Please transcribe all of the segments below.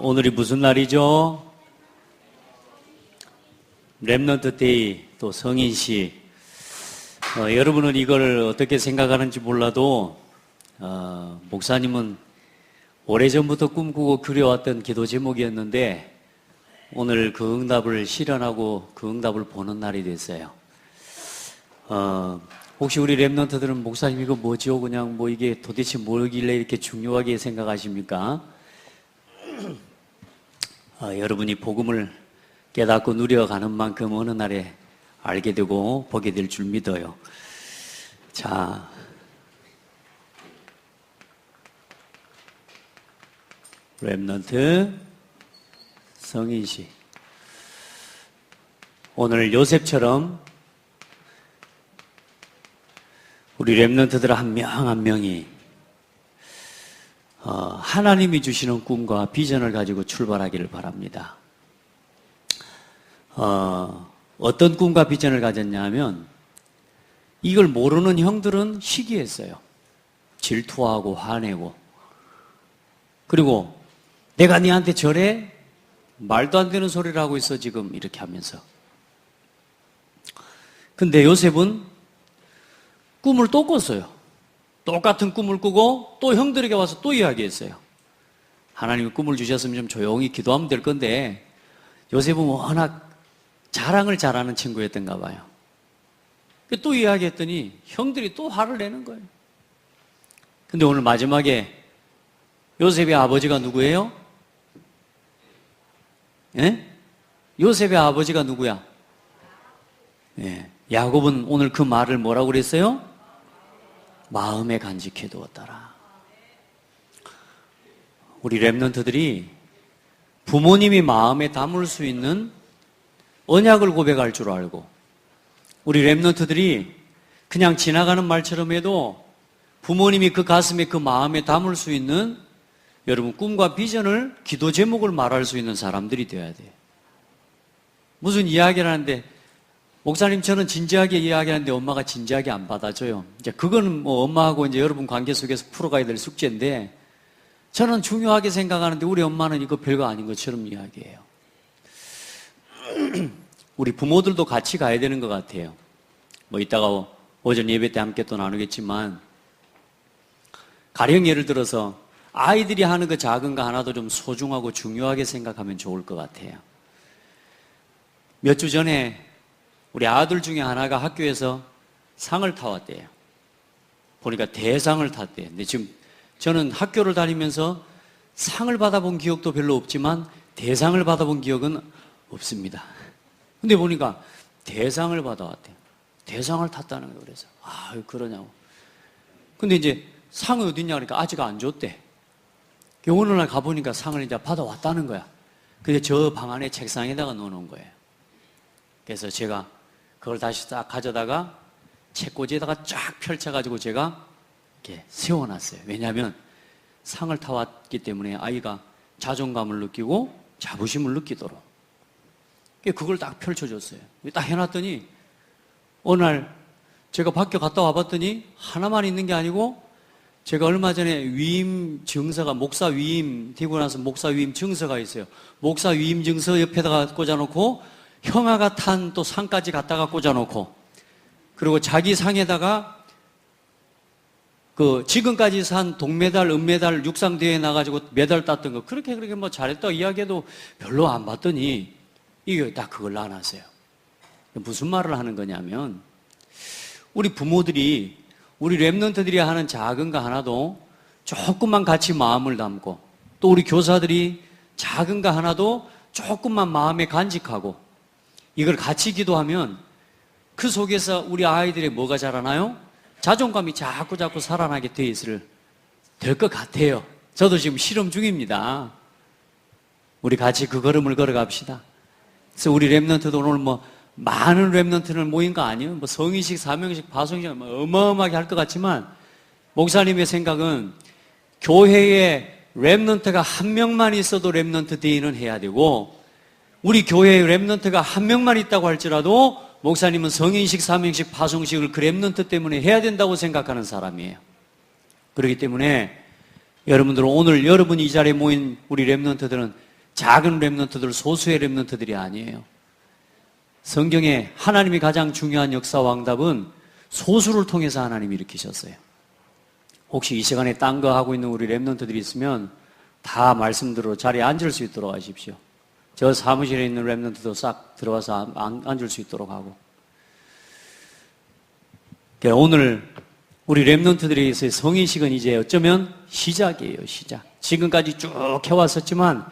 오늘이 무슨 날이죠? 렘넌트 데이, 또 성인시. 여러분은 이걸 어떻게 생각하는지 몰라도 목사님은 오래전부터 꿈꾸고 그려왔던 기도 제목이었는데 오늘 그 응답을 실현하고 그 응답을 보는 날이 됐어요. 혹시 우리 렘넌트들은 목사님 이거 뭐지요? 그냥 뭐 이게 도대체 뭐길래 이렇게 중요하게 생각하십니까? 여러분이 복음을 깨닫고 누려가는 만큼 어느 날에 알게 되고 보게 될 줄 믿어요. 자, 렘넌트 성인시. 오늘 요셉처럼 우리 렘넌트들 한 명 한 명이 하나님이 주시는 꿈과 비전을 가지고 출발하기를 바랍니다. 어떤 꿈과 비전을 가졌냐면 이걸 모르는 형들은 시기했어요. 질투하고 화내고, 그리고 내가 네한테 저래? 말도 안 되는 소리를 하고 있어 지금, 이렇게 하면서. 근데 요셉은 꿈을 또 꿨어요. 똑같은 꿈을 꾸고 또 형들에게 와서 또 이야기했어요. 하나님이 꿈을 주셨으면 좀 조용히 기도하면 될 건데, 요셉은 워낙 자랑을 잘하는 친구였던가 봐요. 또 이야기했더니 형들이 또 화를 내는 거예요. 근데 오늘 마지막에 요셉의 아버지가 누구예요? 예? 요셉의 아버지가 누구야? 예. 야곱은 오늘 그 말을 뭐라고 그랬어요? 마음에 간직해 두었더라. 우리 렘넌트들이 부모님이 마음에 담을 수 있는 언약을 고백할 줄 알고, 우리 렘넌트들이 그냥 지나가는 말처럼 해도 부모님이 그 가슴에 그 마음에 담을 수 있는 여러분 꿈과 비전을, 기도 제목을 말할 수 있는 사람들이 되어야 돼요. 무슨 이야기를 하는데 목사님 저는 진지하게 이야기하는데 엄마가 진지하게 안 받아줘요. 이제 그거는 뭐 엄마하고 이제 여러분 관계 속에서 풀어가야 될 숙제인데, 저는 중요하게 생각하는데 우리 엄마는 이거 별거 아닌 것처럼 이야기해요. 우리 부모들도 같이 가야 되는 것 같아요. 뭐 이따가 오전 예배 때 함께 또 나누겠지만, 가령 예를 들어서 아이들이 하는 그 작은 거 하나도 좀 소중하고 중요하게 생각하면 좋을 것 같아요. 몇 주 전에 우리 아들 중에 하나가 학교에서 상을 타왔대요. 보니까 대상을 탔대요. 근데 지금 저는 학교를 다니면서 상을 받아본 기억도 별로 없지만 대상을 받아본 기억은 없습니다. 근데 보니까 대상을 받아왔대요. 대상을 탔다는 거예요. 그래서 그러냐고. 근데 이제 상이 어딨냐 그러니까 아직 안 줬대. 어느 날 가보니까 상을 이제 받아왔다는 거야. 근데 저 방 안에 책상에다가 넣어놓은 거예요. 그래서 제가 그걸 다시 딱 가져다가 책꽂이에다가 쫙 펼쳐가지고 제가 이렇게 세워놨어요. 왜냐하면 상을 타왔기 때문에 아이가 자존감을 느끼고 자부심을 느끼도록. 그걸 딱 펼쳐줬어요. 딱 해놨더니 어느 날 제가 밖에 갔다 와봤더니 하나만 있는 게 아니고, 제가 얼마 전에 위임 증서가, 목사 위임 되고 나서 목사 위임 증서가 있어요. 목사 위임 증서 옆에다가 꽂아놓고 형아가 탄 또 상까지 갖다가 꽂아놓고, 그리고 자기 상에다가 그 지금까지 산 동메달, 은메달, 육상대회에 나가지고 메달 땄던 거 그렇게 뭐 잘했다고 이야기해도 별로 안 봤더니 이게 딱 그걸 놔놨어요. 무슨 말을 하는 거냐면, 우리 부모들이, 우리 렘넌트들이 하는 작은 거 하나도 조금만 같이 마음을 담고, 또 우리 교사들이 작은 거 하나도 조금만 마음에 간직하고 이걸 같이 기도하면 그 속에서 우리 아이들의 뭐가 자라나요? 자존감이 자꾸 살아나게 될 것 같아요. 저도 지금 실험 중입니다. 우리 같이 그 걸음을 걸어갑시다. 그래서 우리 렘넌트도 오늘 뭐 많은 렘넌트를 모인 거 아니에요? 뭐 성인식, 사명식, 파송식 어마어마하게 할 것 같지만, 목사님의 생각은 교회에 렘넌트가 한 명만 있어도 렘넌트 데이는 해야 되고, 우리 교회에 렘넌트가 한 명만 있다고 할지라도 목사님은 성인식, 사명식, 파송식을 그 렘넌트 때문에 해야 된다고 생각하는 사람이에요. 그렇기 때문에 여러분들은 오늘 여러분이 이 자리에 모인 우리 렘넌트들은 작은 렘넌트들, 소수의 렘넌트들이 아니에요. 성경에 하나님이 가장 중요한 역사 왕답은 소수를 통해서 하나님이 일으키셨어요. 혹시 이 시간에 딴 거 하고 있는 우리 렘넌트들이 있으면 다 말씀대로 자리에 앉을 수 있도록 하십시오. 저 사무실에 있는 렘넌트도 싹 들어와서 앉을 수 있도록 하고. 오늘 우리 렘넌트들에게서의 성인식은 이제 어쩌면 시작이에요, 시작. 지금까지 쭉 해왔었지만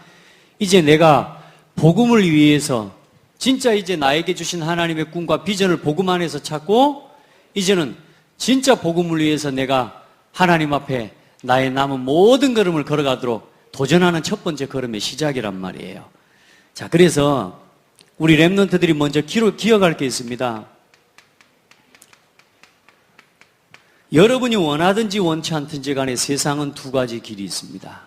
이제 내가 복음을 위해서 진짜 이제 나에게 주신 하나님의 꿈과 비전을 복음 안에서 찾고 이제는 진짜 복음을 위해서 내가 하나님 앞에 나의 남은 모든 걸음을 걸어가도록 도전하는 첫 번째 걸음의 시작이란 말이에요. 자, 그래서 우리 렘넌트들이 먼저 기억할 게 있습니다. 여러분이 원하든지 원치 않든지 간에 세상은 두 가지 길이 있습니다.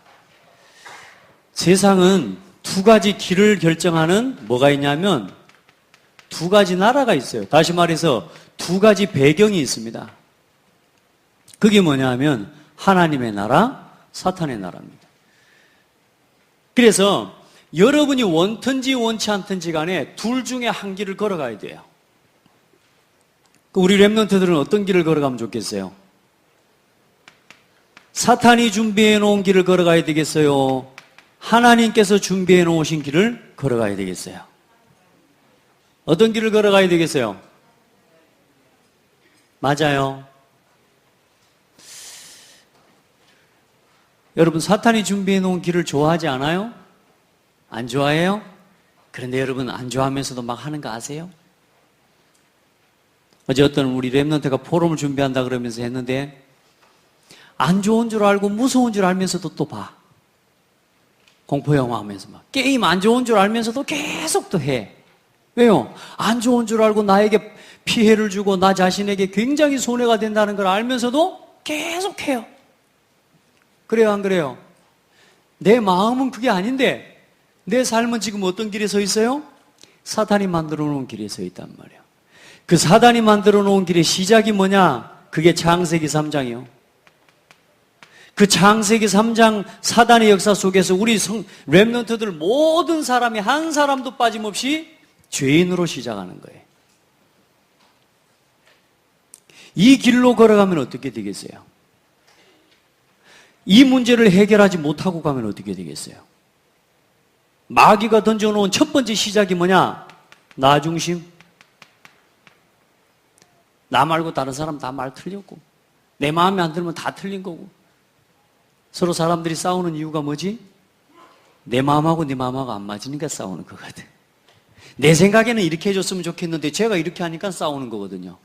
세상은 두 가지 길을 결정하는 뭐가 있냐면 두 가지 나라가 있어요. 다시 말해서 두 가지 배경이 있습니다. 그게 뭐냐면 하나님의 나라, 사탄의 나라입니다. 그래서 여러분이 원든지 원치 않든지 간에 둘 중에 한 길을 걸어가야 돼요. 우리 렘넌트들은 어떤 길을 걸어가면 좋겠어요? 사탄이 준비해 놓은 길을 걸어가야 되겠어요? 하나님께서 준비해 놓으신 길을 걸어가야 되겠어요? 어떤 길을 걸어가야 되겠어요? 맞아요. 여러분, 사탄이 준비해 놓은 길을 좋아하지 않아요? 안 좋아해요? 그런데 여러분, 안 좋아하면서도 막 하는 거 아세요? 어제 어떤 우리 렘넌트가 포럼을 준비한다 그러면서 했는데 안 좋은 줄 알고 무서운 줄 알면서도 또 봐. 공포영화 하면서 막. 게임 안 좋은 줄 알면서도 계속 또 해. 왜요? 안 좋은 줄 알고 나에게 피해를 주고 나 자신에게 굉장히 손해가 된다는 걸 알면서도 계속 해요. 그래요, 안 그래요? 내 마음은 그게 아닌데 내 삶은 지금 어떤 길에 서 있어요? 사탄이 만들어 놓은 길에 서 있단 말이에요. 그 사단이 만들어 놓은 길의 시작이 뭐냐? 그게 창세기 3장이요. 그 창세기 3장 사단의 역사 속에서 우리 렘넌트들 모든 사람이 한 사람도 빠짐없이 죄인으로 시작하는 거예요. 이 길로 걸어가면 어떻게 되겠어요? 이 문제를 해결하지 못하고 가면 어떻게 되겠어요? 마귀가 던져놓은 첫 번째 시작이 뭐냐? 나 중심. 나 말고 다른 사람 다 말 틀렸고 내 마음에 안 들면 다 틀린 거고 서로 사람들이 싸우는 이유가 뭐지? 내 마음하고 네 마음하고 안 맞으니까 싸우는 거거든. 내 생각에는 이렇게 해줬으면 좋겠는데 제가 이렇게 하니까 싸우는 거거든요.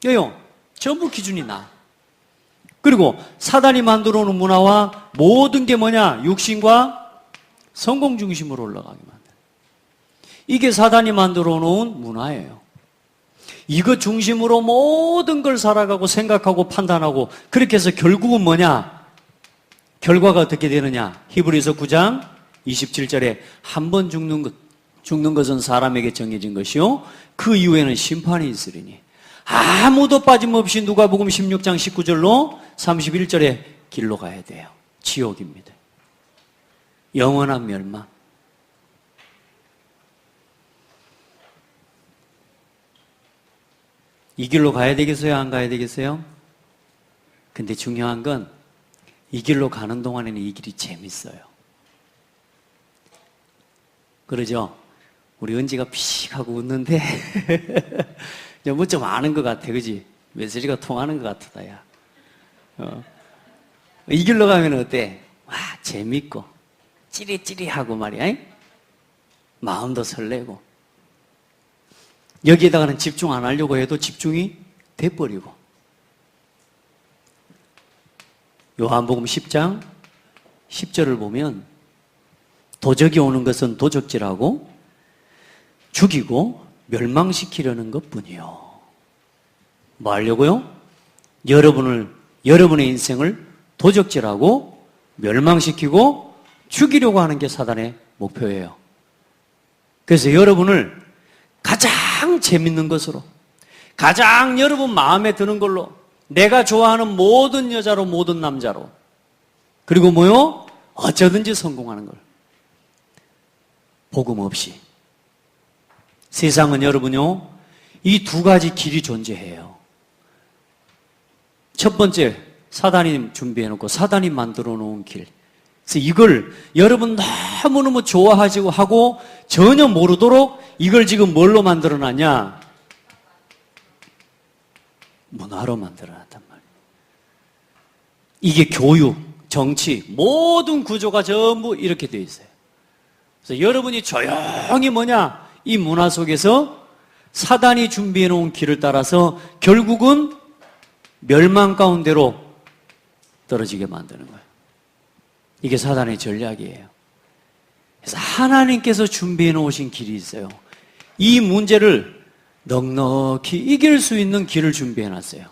왜요? 전부 기준이 나. 그리고 사단이 만들어 놓은 문화와 모든 게 뭐냐? 육신과 성공 중심으로 올라가게 만든다. 이게 사단이 만들어 놓은 문화예요. 이거 중심으로 모든 걸 살아가고 생각하고 판단하고 그렇게 해서 결국은 뭐냐? 결과가 어떻게 되느냐? 히브리서 9장 27절에 한 번 죽는 것은 사람에게 정해진 것이요 그 이후에는 심판이 있으리니 아무도 빠짐없이 누가복음 16장 19절로 31절에 길로 가야 돼요. 지옥입니다. 영원한 멸망. 이 길로 가야 되겠어요? 안 가야 되겠어요? 근데 중요한 건 이 길로 가는 동안에는 이 길이 재밌어요. 그러죠? 우리 은지가 피식 하고 웃는데 뭐 좀 아는 것 같아, 그지? 메시지가 통하는 것 같다, 야. 이 길로 가면 어때? 와, 재밌고 찌릿찌릿하고 말이야. 마음도 설레고 여기에다가는 집중 안 하려고 해도 집중이 돼버리고. 요한복음 10장 10절을 보면 도적이 오는 것은 도적질하고 죽이고 멸망시키려는 것뿐이요. 뭐 하려고요? 여러분의 인생을 도적질하고 멸망시키고 죽이려고 하는 게 사단의 목표예요. 그래서 여러분을 가장 재밌는 것으로, 가장 여러분 마음에 드는 걸로, 내가 좋아하는 모든 여자로, 모든 남자로, 그리고 뭐요? 어쩌든지 성공하는 걸. 복음 없이. 세상은 여러분요, 이 두 가지 길이 존재해요. 첫 번째, 사단이 준비해놓고 사단이 만들어 놓은 길. 그래서 이걸 여러분 너무너무 좋아하시고 하고 전혀 모르도록 이걸 지금 뭘로 만들어 놨냐? 문화로 만들어 놨단 말이에요. 이게 교육, 정치, 모든 구조가 전부 이렇게 되어 있어요. 그래서 여러분이 조용히 이 문화 속에서 사단이 준비해 놓은 길을 따라서 결국은 멸망 가운데로 떨어지게 만드는 거예요. 이게 사단의 전략이에요. 그래서 하나님께서 준비해 놓으신 길이 있어요. 이 문제를 넉넉히 이길 수 있는 길을 준비해 놨어요.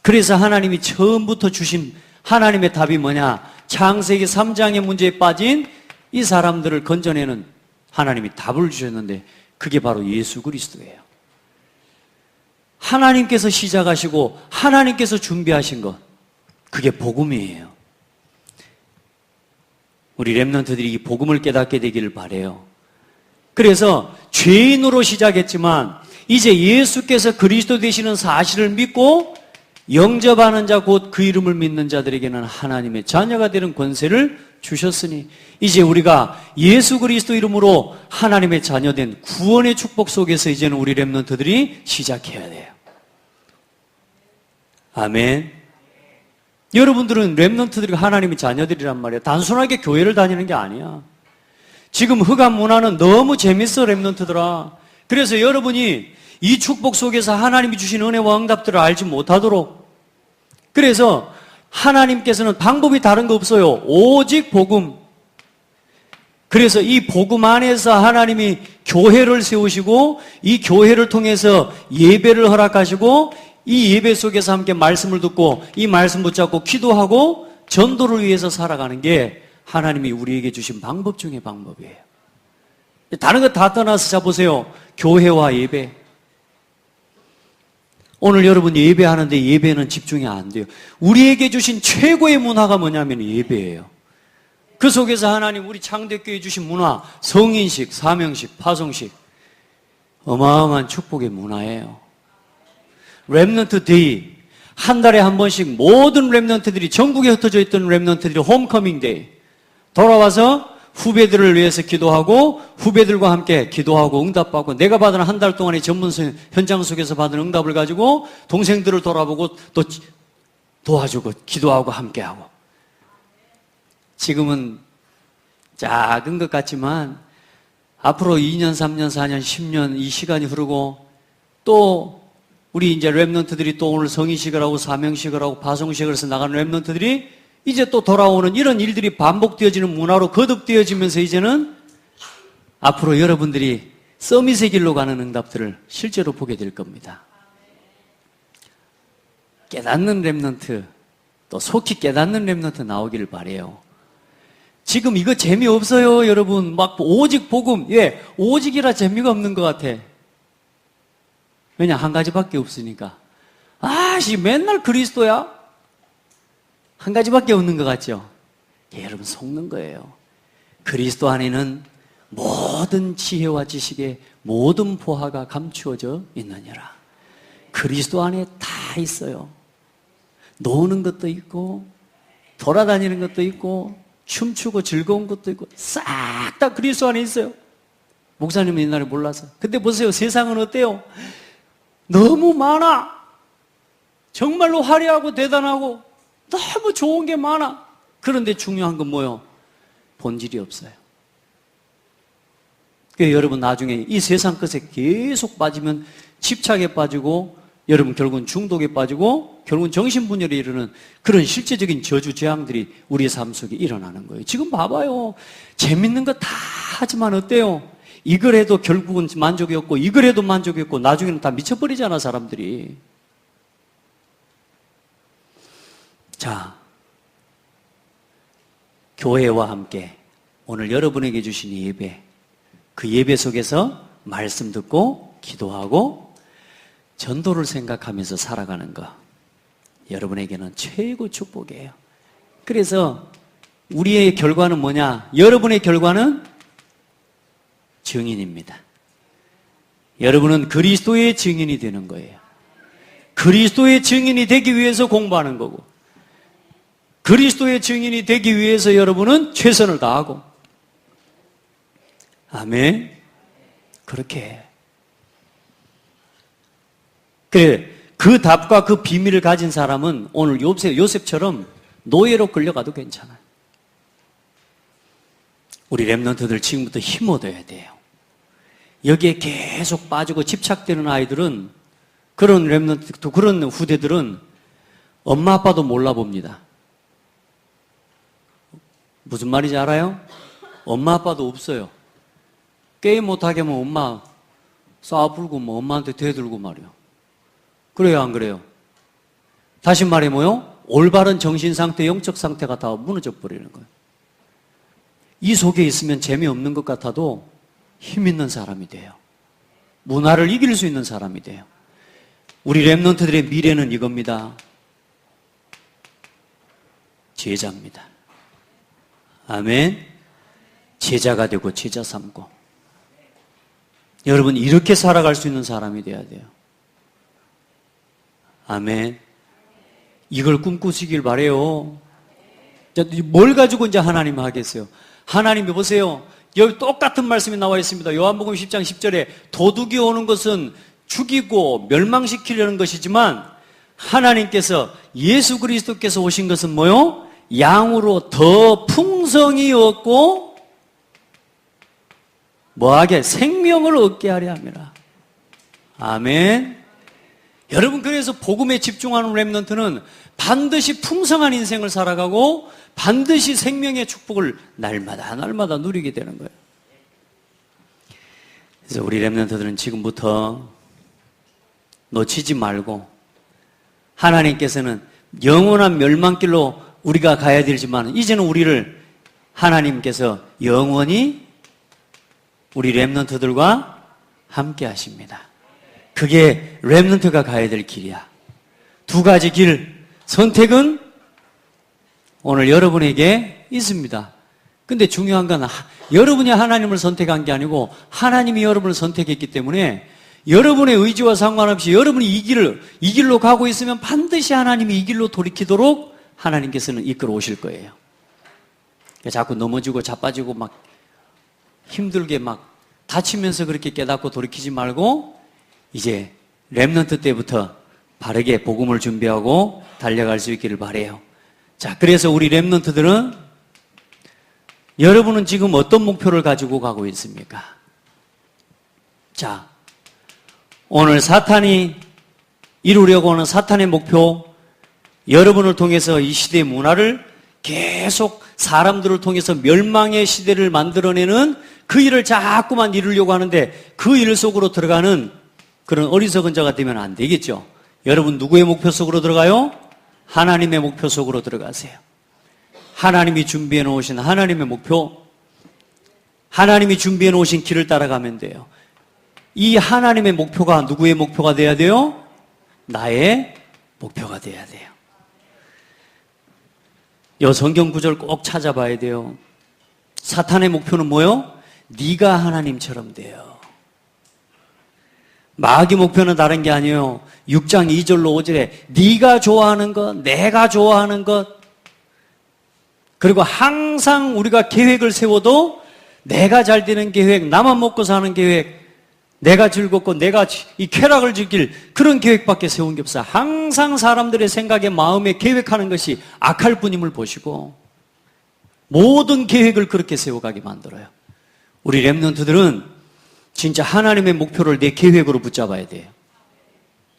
그래서 하나님이 처음부터 주신 하나님의 답이 뭐냐? 창세기 3장의 문제에 빠진 이 사람들을 건져내는 하나님이 답을 주셨는데 그게 바로 예수 그리스도예요. 하나님께서 시작하시고 하나님께서 준비하신 것, 그게 복음이에요. 우리 렘넌트들이 이 복음을 깨닫게 되기를 바라요. 그래서 죄인으로 시작했지만 이제 예수께서 그리스도 되시는 사실을 믿고 영접하는 자, 곧 그 이름을 믿는 자들에게는 하나님의 자녀가 되는 권세를 주셨으니 이제 우리가 예수 그리스도 이름으로 하나님의 자녀된 구원의 축복 속에서 이제는 우리 렘넌트들이 시작해야 돼요. 아멘. 여러분들은 렘넌트들이 하나님의 자녀들이란 말이에요. 단순하게 교회를 다니는 게 아니야. 지금 흑암 문화는 너무 재밌어, 렘넌트들아. 그래서 여러분이 이 축복 속에서 하나님이 주신 은혜와 응답들을 알지 못하도록, 그래서 하나님께서는 방법이 다른 거 없어요. 오직 복음. 그래서 이 복음 안에서 하나님이 교회를 세우시고 이 교회를 통해서 예배를 허락하시고 이 예배 속에서 함께 말씀을 듣고 이 말씀 붙잡고 기도하고 전도를 위해서 살아가는 게 하나님이 우리에게 주신 방법 중에 방법이에요. 다른 거 다 떠나서 자보세요. 교회와 예배. 오늘 여러분 예배하는데 예배는 집중이 안 돼요. 우리에게 주신 최고의 문화가 뭐냐면 예배예요. 그 속에서 하나님 우리 창대교회 주신 문화, 성인식, 사명식, 파송식, 어마어마한 축복의 문화예요. 렘넌트 데이, 한 달에 한 번씩 모든 렘넌트들이, 전국에 흩어져 있던 렘넌트들이 홈커밍 데이 돌아와서 후배들을 위해서 기도하고 후배들과 함께 기도하고 응답받고, 내가 받은 한 달 동안의 전문 현장 속에서 받은 응답을 가지고 동생들을 돌아보고 또 도와주고 기도하고 함께하고. 지금은 작은 것 같지만 앞으로 2년, 3년, 4년, 10년 이 시간이 흐르고 또 우리 이제 렘넌트들이 또 오늘 성의식을 하고 사명식을 하고 파송식을 해서 나가는 렘넌트들이 이제 또 돌아오는 이런 일들이 반복되어지는 문화로 거듭되어지면서 이제는 앞으로 여러분들이 서밋의 길로 가는 응답들을 실제로 보게 될 겁니다. 깨닫는 렘넌트, 또 속히 깨닫는 렘넌트 나오기를 바라요. 지금 이거 재미없어요, 여러분. 막 오직 복음. 예, 오직이라 재미가 없는 것 같아. 왜냐, 한 가지밖에 없으니까. 맨날 그리스도야? 한 가지밖에 없는 것 같죠? 예, 여러분 속는 거예요. 그리스도 안에는 모든 지혜와 지식의 모든 보화가 감추어져 있느니라. 그리스도 안에 다 있어요. 노는 것도 있고 돌아다니는 것도 있고 춤추고 즐거운 것도 있고 싹 다 그리스도 안에 있어요. 목사님은 옛날에 몰라서. 근데 보세요, 세상은 어때요? 너무 많아. 정말로 화려하고 대단하고 너무 좋은 게 많아. 그런데 중요한 건 뭐예요? 본질이 없어요. 그래서 여러분 나중에 이 세상 것에 계속 빠지면 집착에 빠지고 여러분 결국은 중독에 빠지고 결국은 정신분열에 이르는 그런 실제적인 저주 재앙들이 우리의 삶 속에 일어나는 거예요. 지금 봐봐요. 재밌는 거 다 하지만 어때요? 이걸 해도 결국은 만족이 없고 이걸 해도 만족이 없고 나중에는 다 미쳐버리잖아, 사람들이. 자, 교회와 함께 오늘 여러분에게 주신 예배, 그 예배 속에서 말씀 듣고 기도하고 전도를 생각하면서 살아가는 거, 여러분에게는 최고 축복이에요. 그래서 우리의 결과는 뭐냐? 여러분의 결과는 증인입니다. 여러분은 그리스도의 증인이 되는 거예요. 그리스도의 증인이 되기 위해서 공부하는 거고, 그리스도의 증인이 되기 위해서 여러분은 최선을 다하고. 아멘. 그렇게 해. 그래, 그 답과 그 비밀을 가진 사람은 오늘 요셉처럼 노예로 끌려가도 괜찮아요. 우리 렘넌트들 지금부터 힘 얻어야 돼요. 여기에 계속 빠지고 집착되는 아이들은, 그런 렘넌트, 그런 후대들은 엄마 아빠도 몰라봅니다. 무슨 말인지 알아요? 엄마 아빠도 없어요. 게임 못하게 하면 엄마 싸불고 뭐 엄마한테 대들고 말이요. 그래요, 안 그래요? 다시 말해 뭐요? 올바른 정신상태, 영적 상태가 다 무너져 버리는 거예요. 이 속에 있으면 재미없는 것 같아도 힘 있는 사람이 돼요. 문화를 이길 수 있는 사람이 돼요. 우리 렘넌트들의 미래는 이겁니다. 제자입니다. 아멘. 제자가 되고 제자 삼고. 여러분, 이렇게 살아갈 수 있는 사람이 돼야 돼요. 아멘. 이걸 꿈꾸시길 바래요. 뭘 가지고 이제 하나님 하겠어요? 하나님 보세요. 여기 똑같은 말씀이 나와 있습니다. 요한복음 10장 10절에 도둑이 오는 것은 죽이고 멸망시키려는 것이지만 하나님께서, 예수 그리스도께서 오신 것은 뭐요? 양으로 더 풍성히 얻고 뭐하게? 생명을 얻게 하려 함이라. 아멘. 여러분, 그래서 복음에 집중하는 렘넌트는 반드시 풍성한 인생을 살아가고 반드시 생명의 축복을 날마다 누리게 되는 거예요. 그래서 우리 렘넌트들은 지금부터 놓치지 말고, 하나님께서는 영원한 멸망길로 우리가 가야 되지만 이제는 우리를 하나님께서 영원히 우리 렘넌트들과 함께 하십니다. 그게 렘넌트가 가야 될 길이야. 두 가지 길, 선택은 오늘 여러분에게 있습니다. 근데 중요한 건 여러분이 하나님을 선택한 게 아니고 하나님이 여러분을 선택했기 때문에 여러분의 의지와 상관없이 여러분이 이 길로 가고 있으면 반드시 하나님이 이 길로 돌이키도록 하나님께서는 이끌어 오실 거예요. 자꾸 넘어지고 자빠지고 막 힘들게 막 다치면서 그렇게 깨닫고 돌이키지 말고 이제 렘넌트 때부터 바르게 복음을 준비하고 달려갈 수 있기를 바라요. 자, 그래서 우리 렘넌트들은, 여러분은 지금 어떤 목표를 가지고 가고 있습니까? 자, 오늘 사탄이 이루려고 하는 사탄의 목표, 여러분을 통해서 이 시대의 문화를 계속 사람들을 통해서 멸망의 시대를 만들어내는 그 일을 자꾸만 이루려고 하는데, 그 일 속으로 들어가는 그런 어리석은 자가 되면 안 되겠죠. 여러분, 누구의 목표 속으로 들어가요? 하나님의 목표 속으로 들어가세요. 하나님이 준비해 놓으신 하나님의 목표, 하나님이 준비해 놓으신 길을 따라가면 돼요. 이 하나님의 목표가 누구의 목표가 돼야 돼요? 나의 목표가 돼야 돼요. 이 성경 구절 꼭 찾아봐야 돼요. 사탄의 목표는 뭐요? 네가 하나님처럼 돼요. 마귀 목표는 다른 게 아니에요. 6장 2절로 5절에 네가 좋아하는 것, 내가 좋아하는 것, 그리고 항상 우리가 계획을 세워도 내가 잘 되는 계획, 나만 먹고 사는 계획, 내가 즐겁고 내가 이 쾌락을 즐길 그런 계획밖에 세운 게 없어요. 항상 사람들의 생각에, 마음에 계획하는 것이 악할 뿐임을 보시고 모든 계획을 그렇게 세워가게 만들어요. 우리 렘넌트들은 진짜 하나님의 목표를 내 계획으로 붙잡아야 돼요.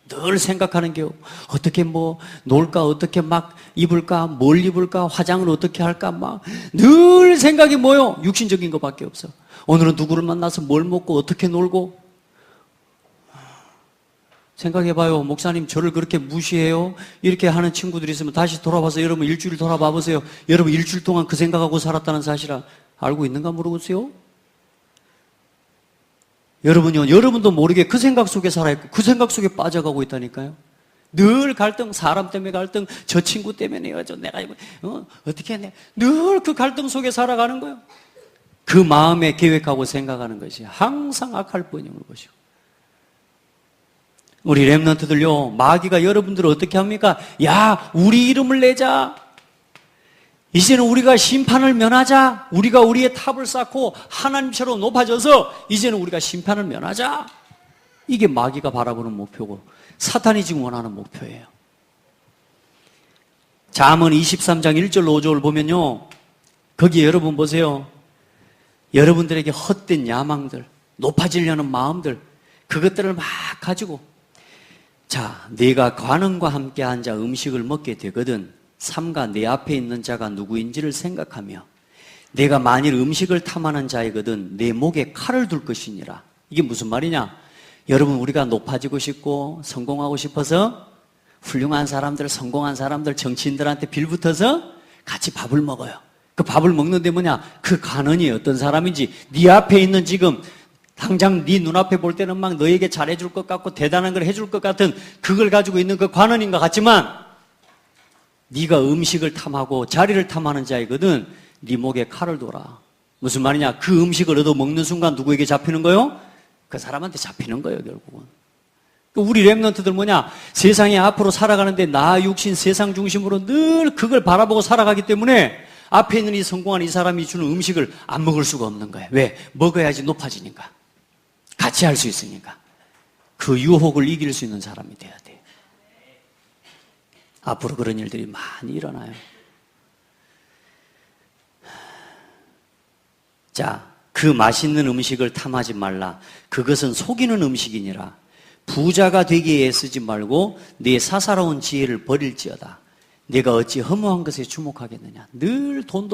늘 생각하는 게 어떻게 뭐 놀까, 어떻게 막 입을까, 뭘 입을까, 화장을 어떻게 할까, 막 늘 생각이 뭐요? 육신적인 것밖에 없어. 오늘은 누구를 만나서 뭘 먹고 어떻게 놀고. 생각해봐요. 목사님 저를 그렇게 무시해요? 이렇게 하는 친구들이 있으면 다시 돌아봐서 여러분 일주일 돌아봐 보세요. 여러분 일주일 동안 그 생각하고 살았다는 사실을 알고 있는가 물어보세요. 여러분요, 여러분도 모르게 그 생각 속에 살아있고 그 생각 속에 빠져가고 있다니까요. 늘 갈등, 사람 때문에 갈등, 저 친구 때문에 내가 내가 어떻게 해? 늘 그 갈등 속에 살아가는 거예요. 그 마음에 계획하고 생각하는 것이 항상 악할 뿐임을 보시고. 우리 렘넌트들요, 마귀가 여러분들을 어떻게 합니까? 야, 우리 이름을 내자. 이제는 우리가 심판을 면하자. 우리가 우리의 탑을 쌓고 하나님처럼 높아져서 이제는 우리가 심판을 면하자. 이게 마귀가 바라보는 목표고 사탄이 지금 원하는 목표예요. 잠언 23장 1절 5절을 보면요, 거기에 여러분 보세요. 여러분들에게 헛된 야망들, 높아지려는 마음들, 그것들을 막 가지고, 자, 네가 관원과 함께 앉아 음식을 먹게 되거든 삼가 내 앞에 있는 자가 누구인지를 생각하며 내가 만일 음식을 탐하는 자이거든 내 목에 칼을 둘 것이니라. 이게 무슨 말이냐? 여러분, 우리가 높아지고 싶고 성공하고 싶어서 훌륭한 사람들, 성공한 사람들, 정치인들한테 빌붙어서 같이 밥을 먹어요. 그 밥을 먹는데 뭐냐? 그 관원이 어떤 사람인지, 네 앞에 있는 지금 당장 네 눈앞에 볼 때는 막 너에게 잘해줄 것 같고 대단한 걸 해줄 것 같은 그걸 가지고 있는 그 관원인 것 같지만 네가 음식을 탐하고 자리를 탐하는 자이거든 네 목에 칼을 둬라. 무슨 말이냐? 그 음식을 얻어 먹는 순간 누구에게 잡히는 거요? 그 사람한테 잡히는 거예요, 결국은. 우리 렘넌트들 뭐냐? 세상에 앞으로 살아가는데 나 육신 세상 중심으로 늘 그걸 바라보고 살아가기 때문에 앞에 있는 이 성공한 이 사람이 주는 음식을 안 먹을 수가 없는 거예요. 왜? 먹어야지 높아지니까. 같이 할 수 있으니까. 그 유혹을 이길 수 있는 사람이 돼야 돼요. 앞으로 그런 일들이 많이 일어나요. 자, 그 맛있는 음식을 탐하지 말라. 그것은 속이는 음식이니라. 부자가 되기에 애쓰지 말고 네 사사로운 지혜를 버릴지어다. 내가 어찌 허무한 것에 주목하겠느냐. 늘 돈.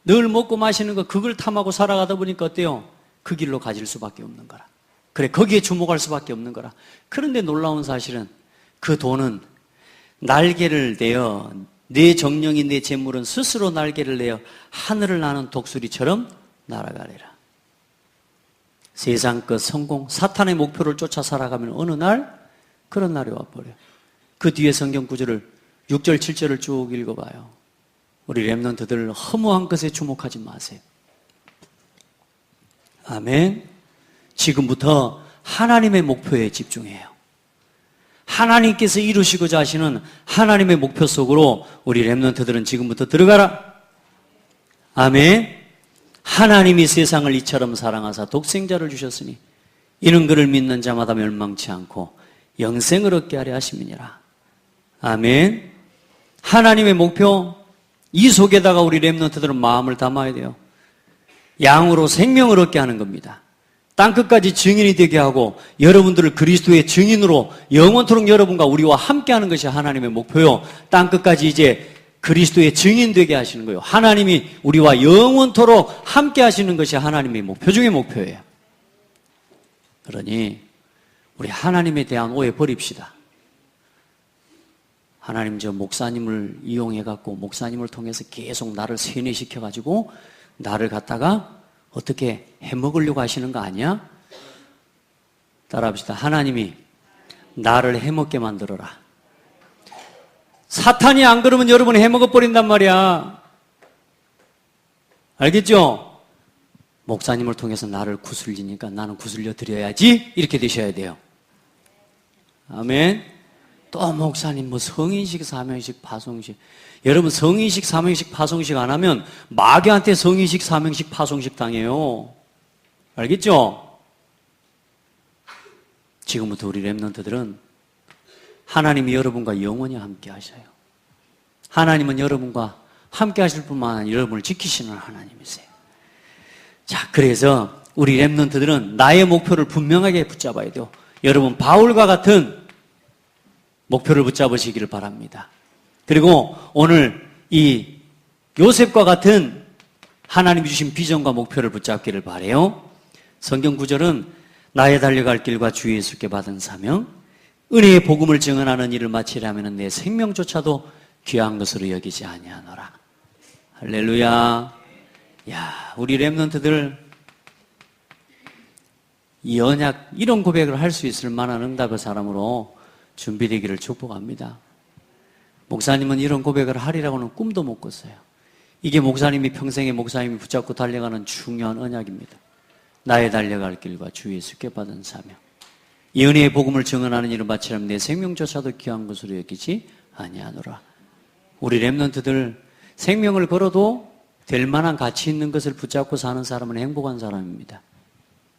늘 먹고 마시는 거 그걸 탐하고 살아가다 보니까 어때요? 그 길로 가질 수밖에 없는 거라. 그래, 거기에 주목할 수밖에 없는 거라. 그런데 놀라운 사실은 그 돈은 날개를 내어 내 정령이 내 재물은 스스로 날개를 내어 하늘을 나는 독수리처럼 날아가리라. 세상 것 성공, 사탄의 목표를 쫓아 살아가면 어느 날 그런 날이 와버려요. 그 뒤에 성경 구절을 6절, 7절을 쭉 읽어봐요. 우리 렘넌트들 허무한 것에 주목하지 마세요. 아멘. 지금부터 하나님의 목표에 집중해요. 하나님께서 이루시고자 하시는 하나님의 목표 속으로 우리 렘넌트들은 지금부터 들어가라. 아멘. 하나님이 세상을 이처럼 사랑하사 독생자를 주셨으니 이는 그를 믿는 자마다 멸망치 않고 영생을 얻게 하려 하심이니라. 아멘. 하나님의 목표, 이 속에다가 우리 렘넌트들은 마음을 담아야 돼요. 양으로 생명을 얻게 하는 겁니다. 땅끝까지 증인이 되게 하고 여러분들을 그리스도의 증인으로 영원토록 여러분과 우리와 함께하는 것이 하나님의 목표요. 땅끝까지 이제 그리스도의 증인 되게 하시는 거예요. 하나님이 우리와 영원토록 함께 하시는 것이 하나님의 목표 중의 목표예요. 그러니 우리 하나님에 대한 오해 버립시다. 하나님, 저 목사님을 이용해갖고 목사님을 통해서 계속 나를 세뇌시켜가지고 나를 갖다가 어떻게 해먹으려고 하시는 거 아니야? 따라합시다. 하나님이 나를 해먹게 만들어라. 사탄이 안 그러면 여러분이 해먹어버린단 말이야. 알겠죠? 목사님을 통해서 나를 구슬리니까 나는 구슬려 드려야지. 이렇게 되셔야 돼요. 아멘. 또 목사님 뭐 성인식, 사명식, 파송식. 여러분 성인식, 사명식, 파송식 안 하면 마귀한테 성인식, 사명식, 파송식 당해요. 알겠죠? 지금부터 우리 렘넌트들은 하나님이 여러분과 영원히 함께 하셔요. 하나님은 여러분과 함께 하실 뿐만 아니라 여러분을 지키시는 하나님이세요. 자, 그래서 우리 렘넌트들은 나의 목표를 분명하게 붙잡아야 돼요. 여러분 바울과 같은 목표를 붙잡으시기를 바랍니다. 그리고 오늘 이 요셉과 같은 하나님이 주신 비전과 목표를 붙잡기를 바라요. 성경 구절은 나의 달려갈 길과 주 예수께 받은 사명, 은혜의 복음을 증언하는 일을 마치려면 내 생명조차도 귀한 것으로 여기지 아니하노라. 할렐루야. 야, 우리 렘넌트들 이 언약, 이런 고백을 할 수 있을 만한 응답의 사람으로 준비되기를 축복합니다. 목사님은 이런 고백을 하리라고는 꿈도 못 꿨어요. 이게 목사님이 평생에 목사님이 붙잡고 달려가는 중요한 언약입니다. 나의 달려갈 길과 주 예수께 받은 사명. 이 은혜의 복음을 증언하는 일을 마치려면 내 생명조차도 귀한 것으로 여기지 아니하노라. 우리 렘넌트들 생명을 걸어도 될 만한 가치 있는 것을 붙잡고 사는 사람은 행복한 사람입니다.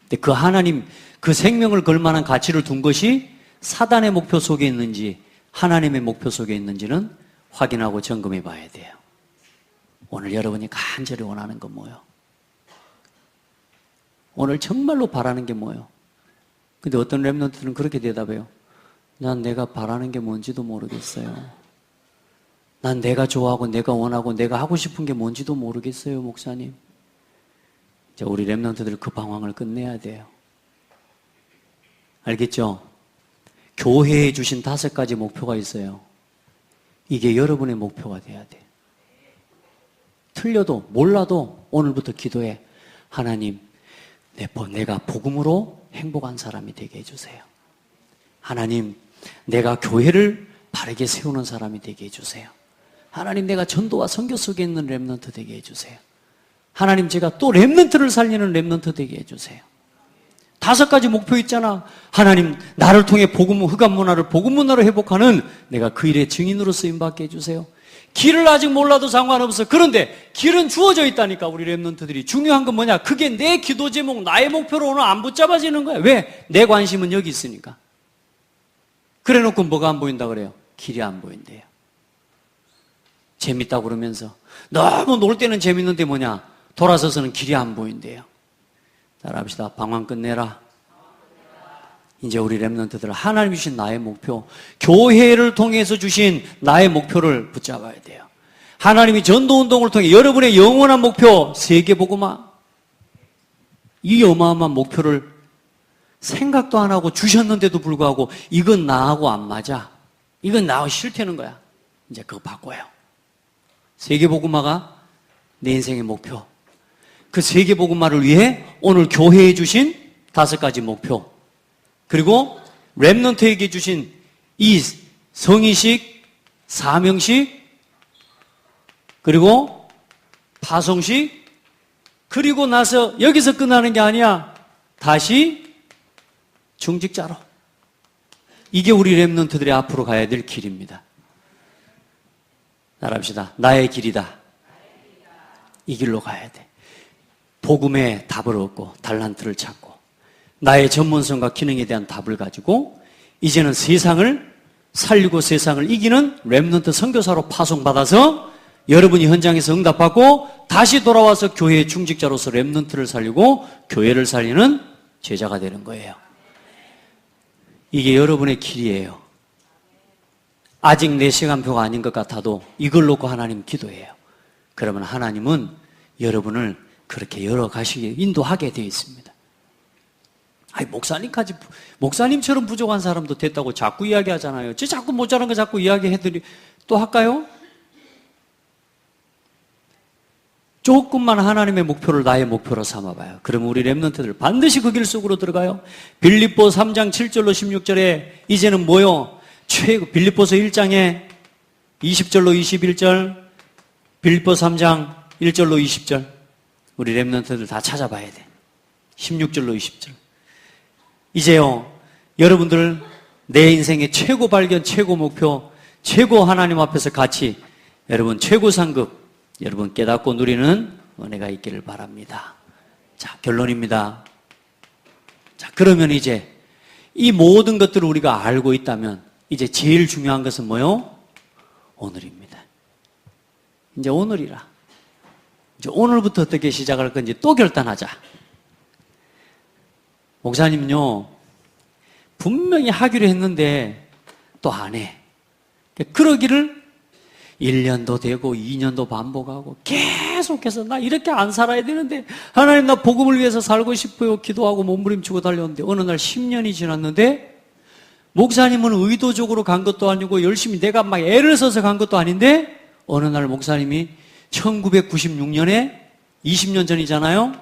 근데 그 하나님, 그 생명을 걸 만한 가치를 둔 것이 사단의 목표 속에 있는지 하나님의 목표 속에 있는지는 확인하고 점검해 봐야 돼요. 오늘 여러분이 간절히 원하는 건 뭐예요? 오늘 정말로 바라는 게 뭐예요? 근데 어떤 렘넌트는 그렇게 대답해요. 난 내가 바라는 게 뭔지도 모르겠어요. 난 내가 좋아하고 내가 원하고 내가 하고 싶은 게 뭔지도 모르겠어요, 목사님. 자, 우리 렘넌트들 그 방황을 끝내야 돼요. 알겠죠? 교회에 주신 5가지 목표가 있어요. 이게 여러분의 목표가 돼야 돼. 틀려도 몰라도 오늘부터 기도해. 하나님, 내가 복음으로 행복한 사람이 되게 해주세요. 하나님, 내가 교회를 바르게 세우는 사람이 되게 해주세요. 하나님, 내가 전도와 선교 속에 있는 렘넌트 되게 해주세요. 하나님, 제가 또 렘넌트를 살리는 렘넌트 되게 해주세요. 5가지 목표 있잖아. 하나님, 나를 통해 복음, 흑암 문화를 복음 문화로 회복하는 내가 그 일의 증인으로 쓰임받게 해주세요. 길을 아직 몰라도 상관없어. 그런데 길은 주어져 있다니까, 우리 렘넌트들이. 중요한 건 뭐냐? 그게 내 기도 제목, 나의 목표로 오늘 안 붙잡아지는 거야. 왜? 내 관심은 여기 있으니까. 그래 놓고 뭐가 안 보인다 그래요? 길이 안 보인대요. 재밌다고 그러면서. 너무 놀 때는 재밌는데 뭐냐? 돌아서서는 길이 안 보인대요. 따라합시다. 방황 끝내라. 이제 우리 렘넌트들 하나님 주신 나의 목표, 교회를 통해서 주신 나의 목표를 붙잡아야 돼요. 하나님이 전도운동을 통해 여러분의 영원한 목표, 세계복음화, 이 어마어마한 목표를 생각도 안 하고 주셨는데도 불구하고 이건 나하고 안 맞아, 이건 나하고 싫다는 거야. 이제 그거 바꿔요. 세계복음화가 내 인생의 목표. 그 세계복음화를 위해 오늘 교회에 주신 5가지 목표, 그리고 렘넌트에게 주신 이 성의식, 사명식, 그리고 파송식, 그리고 나서 여기서 끝나는 게 아니야. 다시 중직자로. 이게 우리 렘넌트들이 앞으로 가야 될 길입니다. 따라합시다. 나의 길이다. 이 길로 가야 돼. 복음의 답을 얻고 달란트를 찾고 나의 전문성과 기능에 대한 답을 가지고 이제는 세상을 살리고 세상을 이기는 렘넌트 선교사로 파송받아서 여러분이 현장에서 응답받고 다시 돌아와서 교회의 중직자로서 렘넌트를 살리고 교회를 살리는 제자가 되는 거예요. 이게 여러분의 길이에요. 아직 내 시간표가 아닌 것 같아도 이걸 놓고 하나님 기도해요. 그러면 하나님은 여러분을 그렇게 열어가시게 인도하게 되어 있습니다. 아니, 목사님처럼 부족한 사람도 됐다고 자꾸 이야기하잖아요. 저 자꾸 모자란 거 자꾸 이야기해드리, 또 할까요? 조금만 하나님의 목표를 나의 목표로 삼아봐요. 그러면 우리 렘넌트들 반드시 그 길 속으로 들어가요. 빌립보 3장 7절로 16절에 이제는 뭐요? 빌립보서 1장에 20절로 21절, 빌립보 3장 1절로 20절, 우리 렘넌트들 다 찾아봐야 돼. 16절로 20절. 이제요, 여러분들 내 인생의 최고 발견, 최고 목표, 최고 하나님 앞에서 같이 여러분 최고 상급 여러분 깨닫고 누리는 은혜가 있기를 바랍니다. 자, 결론입니다. 자, 그러면 이제 이 모든 것들을 우리가 알고 있다면 이제 제일 중요한 것은 뭐요? 오늘입니다. 이제 오늘이라. 이제 오늘부터 어떻게 시작할 건지 또 결단하자. 목사님은요, 분명히 하기로 했는데 또 안 해. 그러기를 1년도 되고 2년도 반복하고 계속해서 나 이렇게 안 살아야 되는데 하나님 나 복음을 위해서 살고 싶어요. 기도하고 몸부림치고 달려오는데 어느 날 10년이 지났는데 목사님은 의도적으로 간 것도 아니고 열심히 내가 막 애를 써서 간 것도 아닌데 어느 날 목사님이 1996년에 20년 전이잖아요.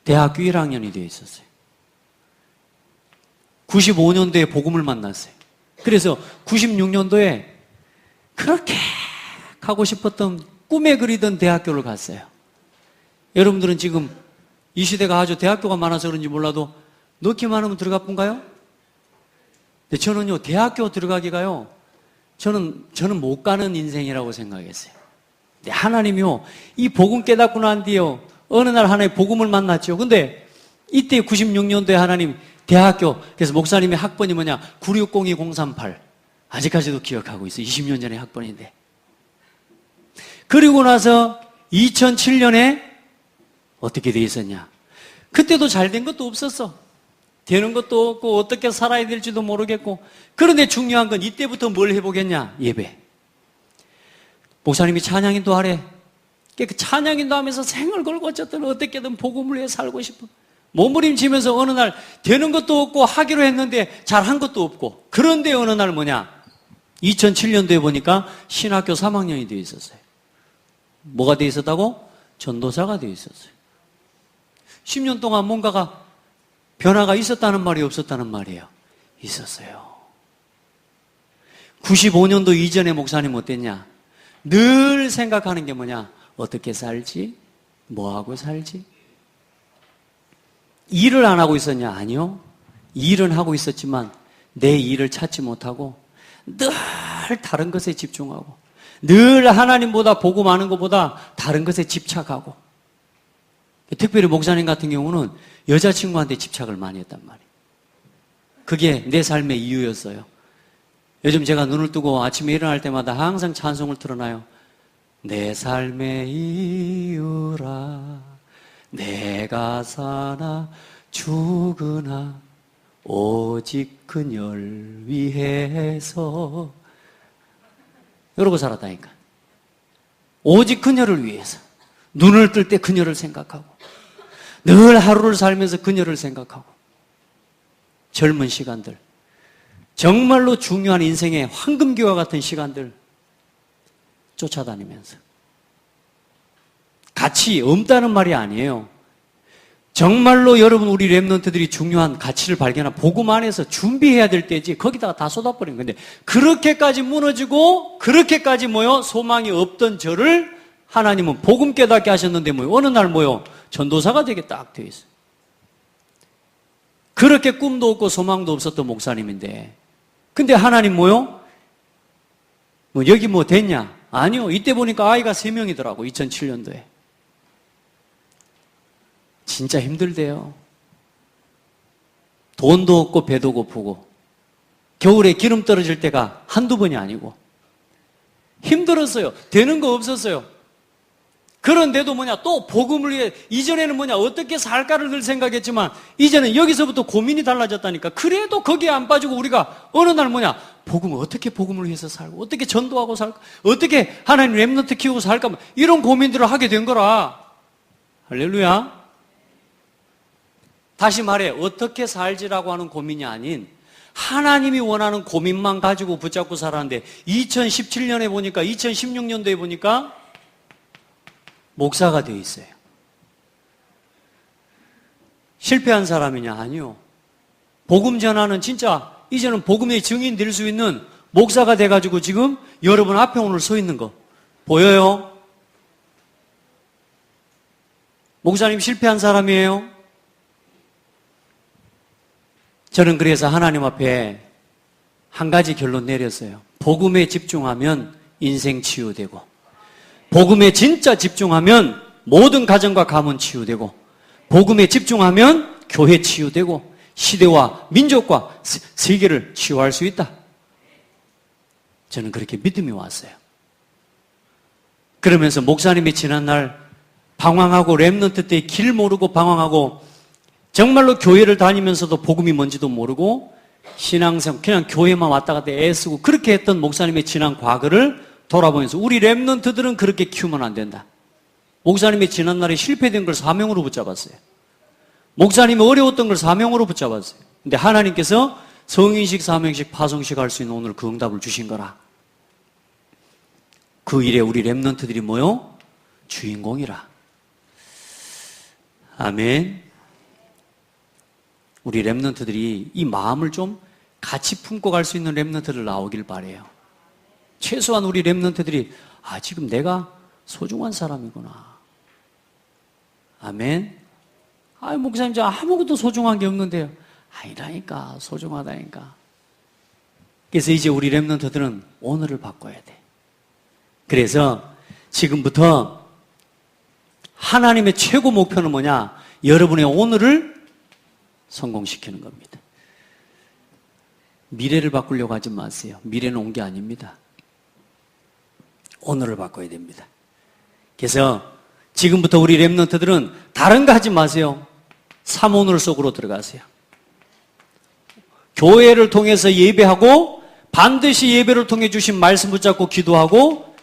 대학교 1학년이 되어 있었어요. 95년도에 복음을 만났어요. 그래서 96년도에 그렇게 가고 싶었던 꿈에 그리던 대학교를 갔어요. 여러분들은 지금 이 시대가 아주 대학교가 많아서 그런지 몰라도 넣기만 하면 들어가 본가요? 근데 저는요, 대학교 들어가기가요, 저는 못 가는 인생이라고 생각했어요. 근데 하나님이요, 이 복음 깨닫고 난 뒤에요, 어느 날 하나의 복음을 만났죠. 근데 이때 96년도에 하나님 대학교, 그래서 목사님의 학번이 뭐냐, 9602038. 아직까지도 기억하고 있어요. 20년 전의 학번인데. 그리고 나서 2007년에 어떻게 돼 있었냐. 그때도 잘 된 것도 없었어. 되는 것도 없고 어떻게 살아야 될지도 모르겠고. 그런데 중요한 건 이때부터 뭘 해보겠냐. 예배. 목사님이 찬양인도 하래. 그 찬양인도 하면서 생을 걸고 어쨌든 어떻게든 복음을 위해 살고 싶어. 몸부림치면서 어느 날 되는 것도 없고 하기로 했는데 잘한 것도 없고. 그런데 어느 날 뭐냐. 2007년도에 보니까 신학교 3학년이 되어 있었어요. 뭐가 되어 있었다고? 전도사가 되어 있었어요. 10년 동안 뭔가가 변화가 있었다는 말이 없었다는 말이에요. 있었어요. 95년도 이전에 목사님 어땠냐? 늘 생각하는 게 뭐냐? 어떻게 살지? 뭐하고 살지? 일을 안 하고 있었냐? 아니요. 일은 하고 있었지만 내 일을 찾지 못하고 늘 다른 것에 집중하고 늘 하나님보다 복음 아는 것보다 다른 것에 집착하고 특별히 목사님 같은 경우는 여자친구한테 집착을 많이 했단 말이에요. 그게 내 삶의 이유였어요. 요즘 제가 눈을 뜨고 아침에 일어날 때마다 항상 찬송을 틀어놔요. 내 삶의 이유라 내가 사나 죽으나 오직 그녀를 위해서 이러고 살았다니까. 오직 그녀를 위해서 눈을 뜰 때 그녀를 생각하고 늘 하루를 살면서 그녀를 생각하고 젊은 시간들 정말로 중요한 인생의 황금기와 같은 시간들 쫓아다니면서 가치 없다는 말이 아니에요. 정말로 여러분 우리 랩런트들이 중요한 가치를 발견한 복음 안에서 준비해야 될 때지 거기다가 다 쏟아버린 건데 그렇게까지 무너지고 그렇게까지 소망이 없던 저를 하나님은 복음 깨닫게 하셨는데 어느 날 전도사가 되게 딱 되어 있어요. 그렇게 꿈도 없고 소망도 없었던 목사님인데 근데 하나님 여기 됐냐? 아니요. 이때 보니까 아이가 3명이더라고 2007년도에. 진짜 힘들대요. 돈도 없고 배도 고프고 겨울에 기름 떨어질 때가 한두 번이 아니고 힘들었어요. 되는 거 없었어요. 그런데도 또 복음을 위해 이전에는 어떻게 살까를 늘 생각했지만 이제는 여기서부터 고민이 달라졌다니까. 그래도 거기에 안 빠지고 우리가 어느 날 복음을 어떻게 복음을 위해서 살고 어떻게 전도하고 살까 어떻게 하나님 렘넌트 키우고 살까 이런 고민들을 하게 된 거라. 할렐루야. 다시 말해 어떻게 살지라고 하는 고민이 아닌 하나님이 원하는 고민만 가지고 붙잡고 살았는데 2017년에 보니까 2016년도에 보니까 목사가 되어 있어요. 실패한 사람이냐? 아니요. 복음 전하는 진짜 이제는 복음의 증인 될 수 있는 목사가 돼가지고 지금 여러분 앞에 오늘 서 있는 거 보여요? 목사님 실패한 사람이에요? 저는 그래서 하나님 앞에 한 가지 결론 내렸어요. 복음에 집중하면 인생 치유되고 복음에 진짜 집중하면 모든 가정과 가문 치유되고 복음에 집중하면 교회 치유되고 시대와 민족과 세계를 치유할 수 있다. 저는 그렇게 믿음이 왔어요. 그러면서 목사님이 지난날 방황하고 렘넌트 때 길 모르고 방황하고 정말로 교회를 다니면서도 복음이 뭔지도 모르고 신앙생 그냥 교회만 왔다 갔다 애쓰고 그렇게 했던 목사님의 지난 과거를 돌아보면서 우리 렘넌트들은 그렇게 키우면 안 된다. 목사님의 지난날에 실패된 걸 사명으로 붙잡았어요. 목사님이 어려웠던 걸 사명으로 붙잡았어요. 근데 하나님께서 성인식, 사명식, 파송식 할 수 있는 오늘 그 응답을 주신 거라. 그 일에 우리 렘넌트들이 주인공이라. 아멘. 우리 렘넌트들이 이 마음을 좀 같이 품고 갈 수 있는 렘넌트들 나오길 바래요. 최소한 우리 렘넌트들이 지금 내가 소중한 사람이구나. 아멘. 목사님, 저 아무것도 소중한 게 없는데요. 아니라니까, 소중하다니까. 그래서 이제 우리 렘넌트들은 오늘을 바꿔야 돼. 그래서 지금부터 하나님의 최고 목표는 뭐냐? 여러분의 오늘을 성공시키는 겁니다. 미래를 바꾸려고 하지 마세요. 미래는 온 게 아닙니다. 오늘을 바꿔야 됩니다. 그래서 지금부터 우리 렘넌트들은 다른 거 하지 마세요. 삼오늘 속으로 들어가세요. 교회를 통해서 예배하고 반드시 예배를 통해 주신 말씀 붙잡고 기도하고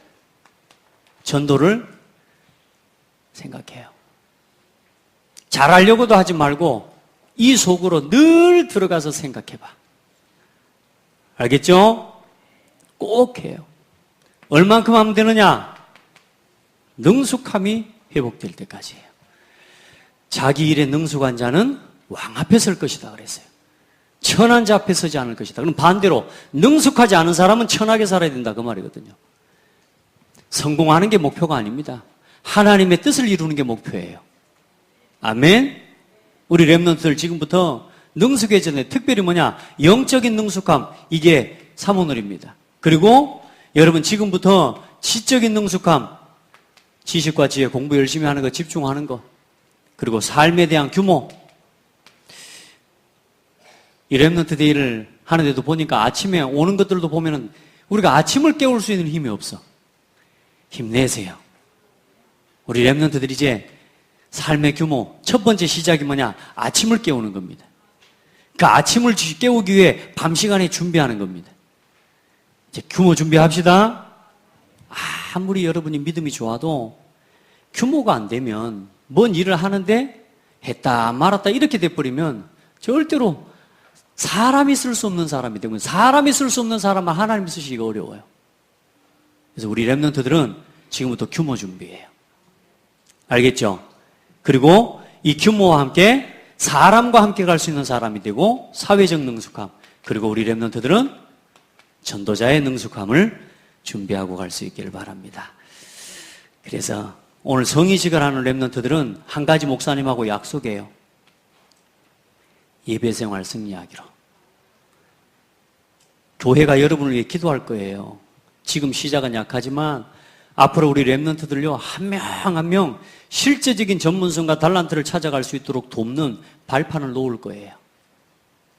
전도를 생각해요. 잘하려고도 하지 말고 이 속으로 늘 들어가서 생각해봐. 알겠죠? 꼭 해요. 얼만큼 하면 되느냐? 능숙함이 회복될 때까지예요. 자기 일에 능숙한 자는 왕 앞에 설 것이다 그랬어요. 천한 자 앞에 서지 않을 것이다. 그럼 반대로 능숙하지 않은 사람은 천하게 살아야 된다 그 말이거든요. 성공하는 게 목표가 아닙니다. 하나님의 뜻을 이루는 게 목표예요. 아멘. 우리 렘넌트들 지금부터 능숙해지는 특별히 뭐냐? 영적인 능숙함, 이게 삼오늘입니다. 그리고 여러분 지금부터 지적인 능숙함, 지식과 지혜, 공부 열심히 하는 거, 집중하는 거, 그리고 삶에 대한 규모. 이 렘넌트 데이를 하는데도 보니까 아침에 오는 것들도 보면은 우리가 아침을 깨울 수 있는 힘이 없어. 힘내세요. 우리 렘넌트들이 이제 삶의 규모, 첫 번째 시작이 뭐냐? 아침을 깨우는 겁니다. 그 아침을 깨우기 위해 밤 시간에 준비하는 겁니다. 이제 규모 준비합시다. 아무리 여러분이 믿음이 좋아도 규모가 안 되면 뭔 일을 하는데 했다 말았다 이렇게 돼버리면 절대로 사람이 쓸 수 없는 사람이 되면 사람이 쓸 수 없는 사람은 하나님이 쓰시기가 어려워요. 그래서 우리 렘넌트들은 지금부터 규모 준비해요. 알겠죠? 그리고 이 규모와 함께 사람과 함께 갈 수 있는 사람이 되고 사회적 능숙함, 그리고 우리 렘넌트들은 전도자의 능숙함을 준비하고 갈 수 있기를 바랍니다. 그래서 오늘 성의식을 하는 렘넌트들은 한 가지 목사님하고 약속해요. 예배생활 승리하기로. 교회가 여러분을 위해 기도할 거예요. 지금 시작은 약하지만 앞으로 우리 렘넌트들요, 한 명 한 명 실제적인 전문성과 달란트를 찾아갈 수 있도록 돕는 발판을 놓을 거예요.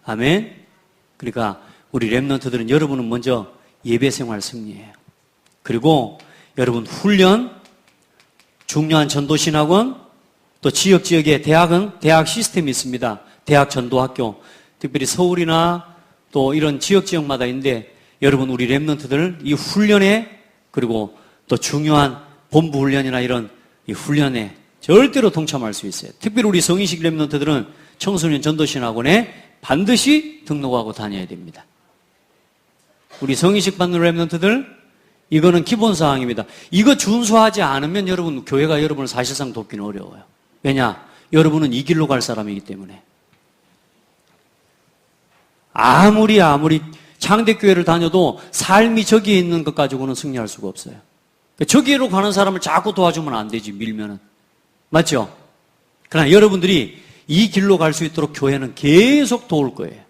아멘. 그러니까 우리 렘넌트들은 여러분은 먼저 예배생활 승리해요. 그리고 여러분 훈련, 중요한 전도신학원, 또 지역에 대학은 대학 시스템이 있습니다. 대학 전도학교, 특별히 서울이나 또 이런 지역마다 있는데 여러분 우리 렘넌트들 이 훈련에, 그리고 또 중요한 본부 훈련이나 이런 이 훈련에 절대로 동참할 수 있어요. 특별히 우리 성의식 렘넌트들은 청소년 전도신학원에 반드시 등록하고 다녀야 됩니다. 우리 성의식 받는 렘넌트들, 이거는 기본사항입니다. 이거 준수하지 않으면 여러분, 교회가 여러분을 사실상 돕기는 어려워요. 왜냐? 여러분은 이 길로 갈 사람이기 때문에. 아무리 장대교회를 다녀도 삶이 저기에 있는 것 가지고는 승리할 수가 없어요. 저기로 가는 사람을 자꾸 도와주면 안 되지, 밀면은. 맞죠? 그러나 여러분들이 이 길로 갈 수 있도록 교회는 계속 도울 거예요.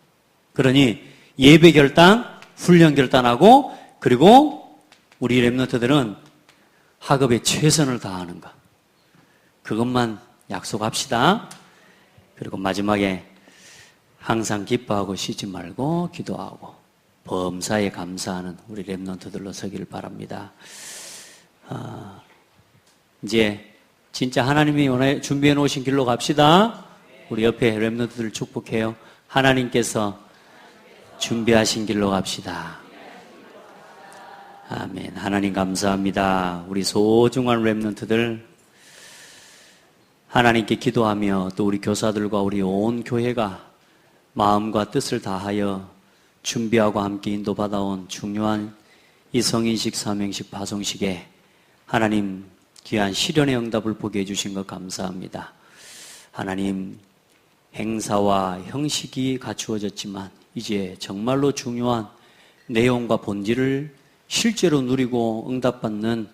그러니 예배 결단, 훈련 결단하고, 그리고 우리 렘넌트들은 학업에 최선을 다하는 것. 그것만 약속합시다. 그리고 마지막에 항상 기뻐하고 쉬지 말고 기도하고 범사에 감사하는 우리 렘넌트들로 서기를 바랍니다. 이제 진짜 하나님이 준비해 놓으신 길로 갑시다. 우리 옆에 렘넌트들 축복해요. 하나님께서 준비하신 길로 갑시다. 아멘. 하나님 감사합니다. 우리 소중한 렘넌트들 하나님께 기도하며 또 우리 교사들과 우리 온 교회가 마음과 뜻을 다하여 준비하고 함께 인도받아온 중요한 이 성인식, 사명식, 파송식에 하나님 귀한 시련의 응답을 보게 해주신 것 감사합니다. 하나님, 행사와 형식이 갖추어졌지만 이제 정말로 중요한 내용과 본질을 실제로 누리고 응답받는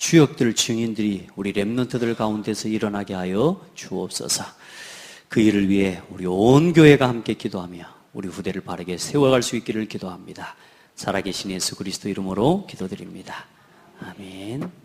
주역들, 증인들이 우리 렘넌트들 가운데서 일어나게 하여 주옵소서. 그 일을 위해 우리 온 교회가 함께 기도하며 우리 후대를 바르게 세워갈 수 있기를 기도합니다. 살아계신 예수 그리스도 이름으로 기도드립니다. 아멘.